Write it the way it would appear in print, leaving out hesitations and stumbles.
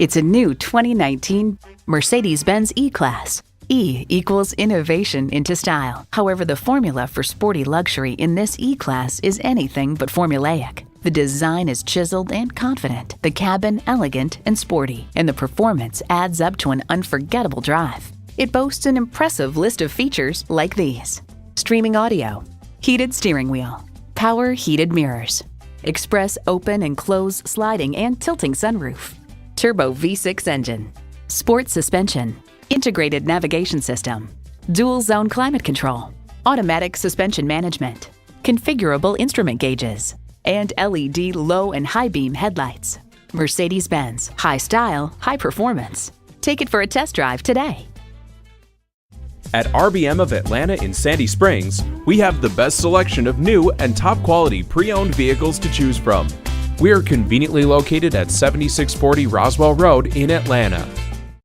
It's a new 2019 Mercedes-Benz E-Class. E equals innovation into style. However, the formula for sporty luxury in this E-Class is anything but formulaic. The design is chiseled and confident, the cabin elegant and sporty, and the performance adds up to an unforgettable drive. It boasts an impressive list of features like these: streaming audio, heated steering wheel, power heated mirrors, express open and close sliding and tilting sunroof, turbo V6 engine, sport suspension, integrated navigation system, dual zone climate control, automatic suspension management, configurable instrument gauges, and LED low and high beam headlights. Mercedes-Benz, high style, high performance. Take it for a test drive today. At RBM of Atlanta in Sandy Springs, we have the best selection of new and top quality pre-owned vehicles to choose from. We are conveniently located at 7640 Roswell Road in Atlanta.